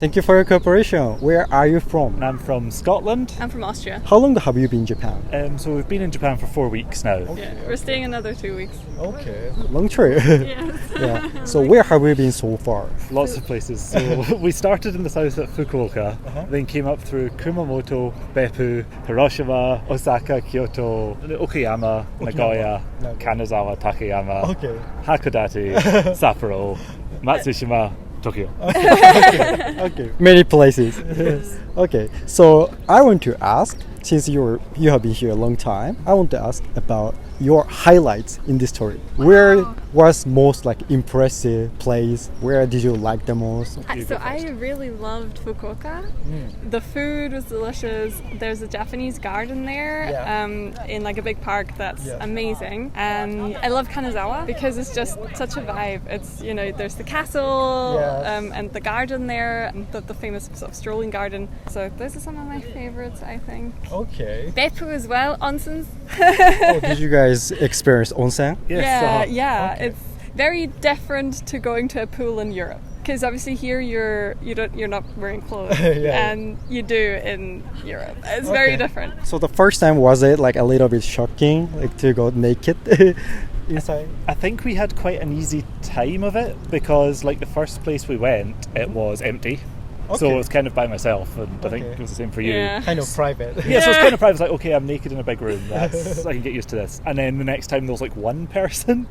Thank you for your cooperation. Where are you from? I'm from Scotland. I'm from Austria. How long have you been in Japan? So we've been in Japan for 4 weeks now. Yeah, we're staying another 2 weeks. Okay. Long trip. Yes. Yeah. So where have you been so far? Lots of places. So we started in the south at Fukuoka, then came up through Kumamoto, Beppu, Hiroshima, Osaka, Kyoto, Okayama, Nagoya, Kanazawa, Takayama, Hakodate, Sapporo, Matsushima, Tokyo. Okay. Many places. Yes. Okay. So I want to ask, since you have been here a long time, I want to ask about your highlights in this story. Wow. Where was most impressive place? Where did you like the most? So I really loved Fukuoka. The food was delicious. There's a Japanese garden there in a big park that's amazing. And I love Kanazawa because it's just such a vibe. It's, there's the castle and the garden there, the famous sort of strolling garden. So those are some of my favorites, I think. Okay. Beppu as well, onsens. Did you guys experience onsen? Yes, yeah. Okay. It's very different to going to a pool in Europe. Because obviously here you're not wearing clothes, and you do in Europe. It's very different. So the first time, was it a little bit shocking, to go naked inside? I think we had quite an easy time of it because the first place we went, it was empty. Okay. So it was kind of by myself, and I think it was the same for you. Yeah. Kind of private. Yeah, so it's kind of private. It's okay, I'm naked in a big room. I can get used to this. And then the next time there was one person,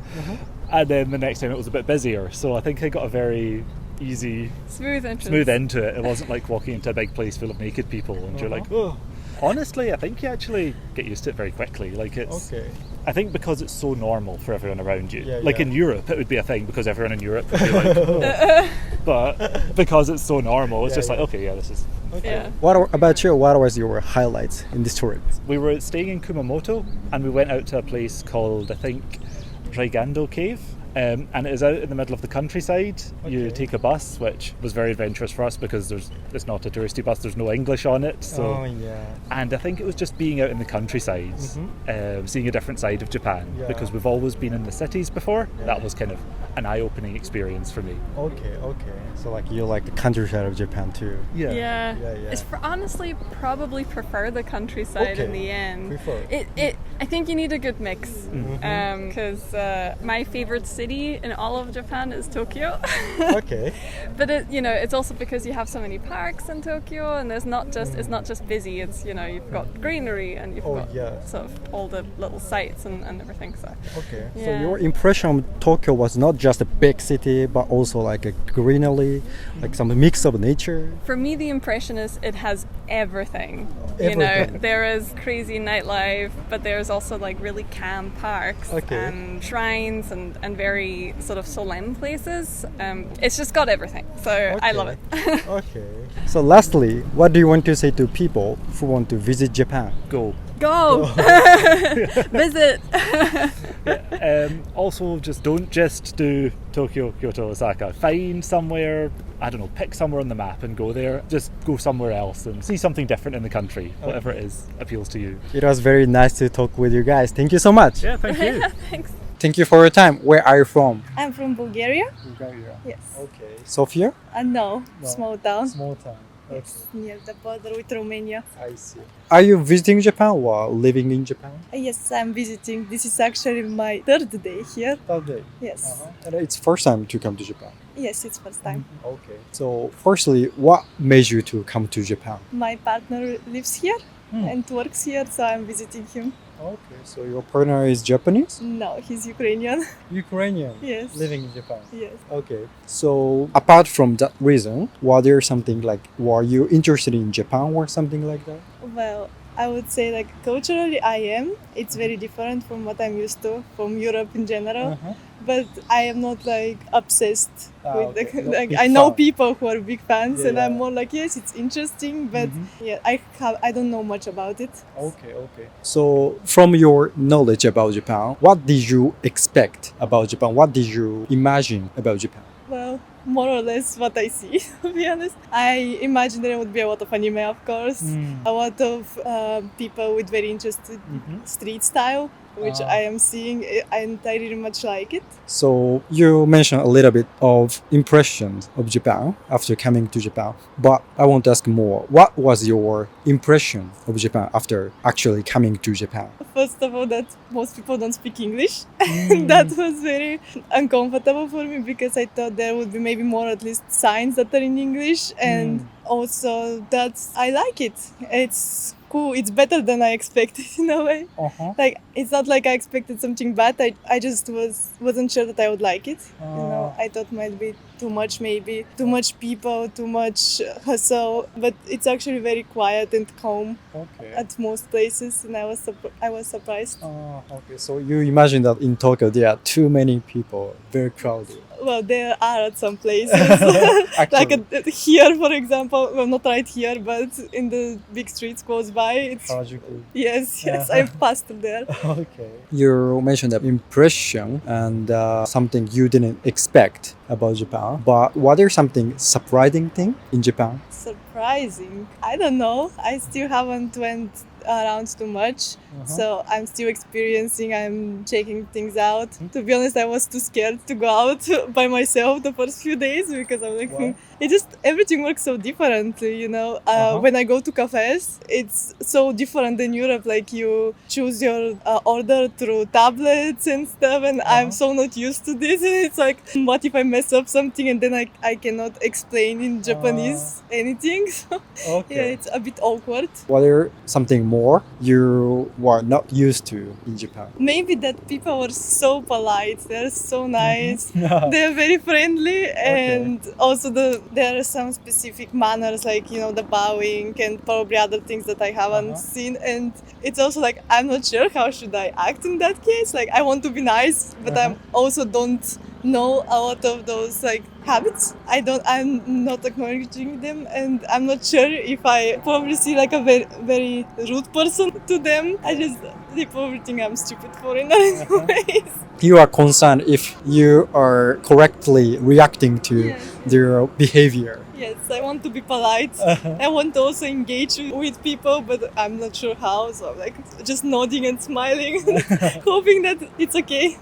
and then the next time it was a bit busier. So I think I got a very easy, smooth into it. It wasn't like walking into a big place full of naked people, and you're like, oh. Honestly, I think you actually get used to it very quickly. I think because it's so normal for everyone around you. In Europe, it would be a thing because everyone in Europe would be like, oh. But because it's so normal, it's this is... Okay. Yeah. What about you? What was your highlights in this tour? We were staying in Kumamoto and we went out to a place called, I think, Raigando Cave. And it is out in the middle of the countryside. You take a bus, which was very adventurous for us because it's not a touristy bus, there's no English on it. So. And I think it was just being out in the countryside, seeing a different side of Japan, because we've always been in the cities before. That was kind of an eye-opening experience for me. Okay. So you like the countryside of Japan too? Yeah. It's honestly probably prefer the countryside in the end. I think you need a good mix because my favorite city in all of Japan is Tokyo. Okay. But it's also because you have so many parks in Tokyo, and it's not just busy. It's you've got greenery and you've got sort of all the little sites and everything. So So your impression of Tokyo was not just a big city, but also a greenery, some mix of nature. For me, the impression is it has everything. There is crazy nightlife, but there's also really calm parks and shrines and very sort of solemn places. It's just got everything, so I love it. Okay. So lastly, what do you want to say to people who want to visit Japan? Go. Visit. Also, don't just do Tokyo, Kyoto, Osaka. Find somewhere, pick somewhere on the map and go there. Just go somewhere else and see something different in the country. Whatever it is appeals to you. It was very nice to talk with you guys. Thank you so much. Yeah, thank you. Thanks. Thank you for your time. Where are you from? I'm from Bulgaria. Bulgaria. Yes. Okay. Sofia? No, small town. Small town. Yes, near the border with Romania. I see. Are you visiting Japan or living in Japan? Yes, I'm visiting. This is actually my third day here. Third day? Yes. And it's first time to come to Japan? Yes, it's first time. Okay. So, firstly, what made you to come to Japan? My partner lives here and works here, so I'm visiting him. Okay, so your partner is Japanese? No, he's Ukrainian. Ukrainian? Yes. Living in Japan? Yes. Okay. So, apart from that reason, was there something were you interested in Japan or something like that? Well, I would say culturally I am. It's very different from what I'm used to from Europe in general. But I am not obsessed with I know people who are big fans and I'm more yes, it's interesting, but I don't know much about it. Okay. So from your knowledge about Japan, what did you expect about Japan? What did you imagine about Japan? Well, more or less what I see, to be honest. I imagine there would be a lot of anime, of course, a lot of people with very interesting street style, which I am seeing, and I really much like it. So you mentioned a little bit of impressions of Japan after coming to Japan, but I want to ask more. What was your impression of Japan after actually coming to Japan? First of all, that most people don't speak English. That was very uncomfortable for me because I thought there would be maybe more at least signs that are in English, and also that I like it. It's cool. It's better than I expected in a way. Like, it's not like I expected something bad. I just wasn't sure that I would like it. I thought might be too much, maybe too much people, too much hustle. But it's actually very quiet and calm at most places, and I was surprised. Okay. So you imagine that in Tokyo there are too many people, very crowded. Well, there are at some places. Like here, for example. Well, not right here, but in the big streets close by. It's yes, I passed there. Okay. You mentioned that impression and something you didn't expect about Japan. But was there something surprising thing in Japan? Surprising? I don't know. I still haven't went around too much, so I'm still experiencing. I'm checking things out. To be honest, I was too scared to go out by myself the first few days because I'm like, it just everything works so differently, When I go to cafes, it's so different than Europe. Like, you choose your order through tablets and stuff, and I'm so not used to this. And it's like, what if I mess up something and then I cannot explain in Japanese anything? So, yeah, it's a bit awkward. Was there something more you were not used to in Japan? Maybe that people were so polite. They're so nice. They're very friendly, and also there are some specific manners, like the bowing and probably other things that I haven't seen. And it's also like, I'm not sure how should I act in that case. Like, I want to be nice, but I also don't know a lot of those habits. I'm not acknowledging them, and I'm not sure if I probably see like a very, very rude person to them. They probably think I'm stupid for it in ways. You are concerned if you are correctly reacting to their behavior. Yes, I want to be polite. I want to also engage with people, but I'm not sure how. So I'm like just nodding and smiling, hoping that it's okay.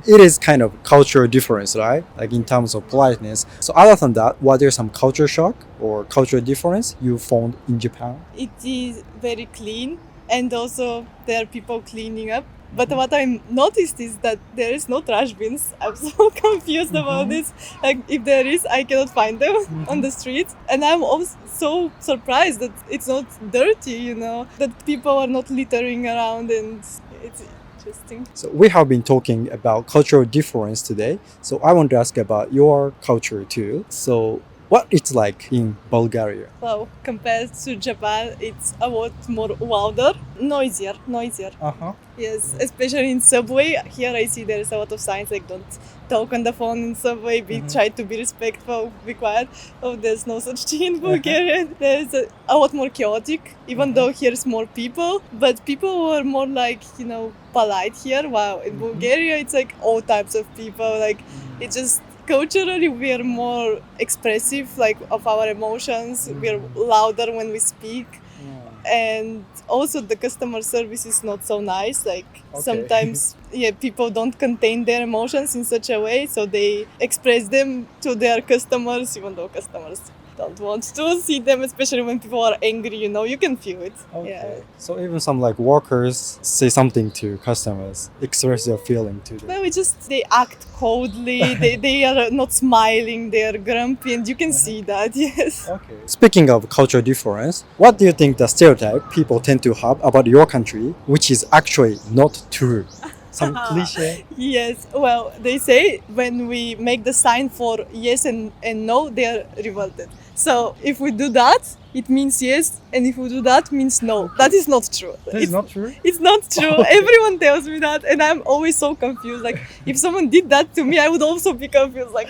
It is kind of cultural difference, right? Like in terms of politeness. So other than that, was there some culture shock or cultural difference you found in Japan? It is very clean, and also there are people cleaning up. But what I noticed is that there is no trash bins. I'm so confused about this. Like, if there is, I cannot find them on the streets. And I'm also so surprised that it's not dirty, that people are not littering around, and it's interesting. So we have been talking about cultural difference today. So I want to ask about your culture too. So what it's like in Bulgaria? Well, compared to Japan, it's a lot more louder, noisier. Yes, especially in subway. Here I see there's a lot of signs like, don't talk on the phone in subway, try to be respectful, be quiet. Oh, there's no such thing in Bulgaria. There's a lot more chaotic, even though here's more people. But people were more like, polite here. Wow, in Bulgaria, it's like all types of people. Like, it's just culturally, we are more expressive, like, of our emotions. We are louder when we speak. And also the customer service is not so nice. Like, sometimes people don't contain their emotions in such a way, so they express them to their customers, even though customers don't want to see them, especially when people are angry, you can feel it. So even some workers say something to customers, express their feeling to them. No, they act coldly, they are not smiling, they are grumpy, and you can see that, yes. Speaking of cultural difference, what do you think the stereotype people tend to have about your country, which is actually not true? Some cliche? Yes, well, they say when we make the sign for yes and no, they are revolted. So if we do that, it means yes, and if we do that, means no. That is not true. That is not true? It's not true. Everyone tells me that, and I'm always so confused. Like, if someone did that to me, I would also be confused. Like,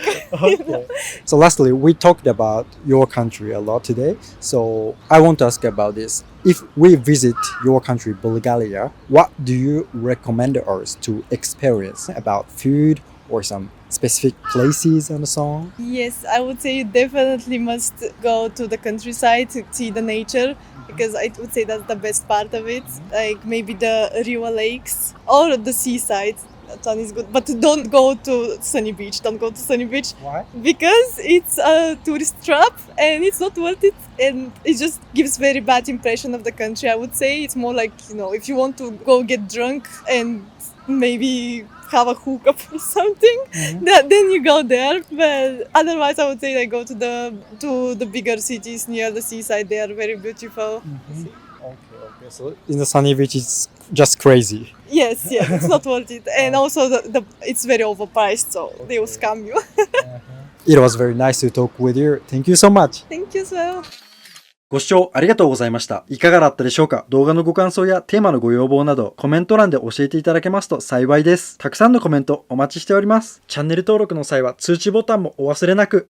So lastly, we talked about your country a lot today. So I want to ask about this. If we visit your country, Bulgaria, what do you recommend us to experience about food or some specific places and so on? Yes, I would say you definitely must go to the countryside to see the nature, because I would say that's the best part of it. Like maybe the river lakes or the seaside. That one is good, but don't go to sunny beach. Don't go to sunny beach. Why? Because it's a tourist trap and it's not worth it, and it just gives very bad impression of the country. I would say it's more like, if you want to go get drunk and maybe have a hookup or something, then you go there. But otherwise, I would say like go to the bigger cities near the seaside. They are very beautiful. Okay. So in the sunny beach, it's just crazy. Yes, it's not worth it, and also it's very overpriced, so they will scam you. It was very nice to talk with you. Thank you so much. Thank you as well. ご視聴ありがとうございました。いかがだったでしょうか？動画のご感想やテーマのご要望などコメント欄で教えていただけますと幸いです。たくさんのコメントお待ちしております。チャンネル登録の際は通知ボタンもお忘れなく。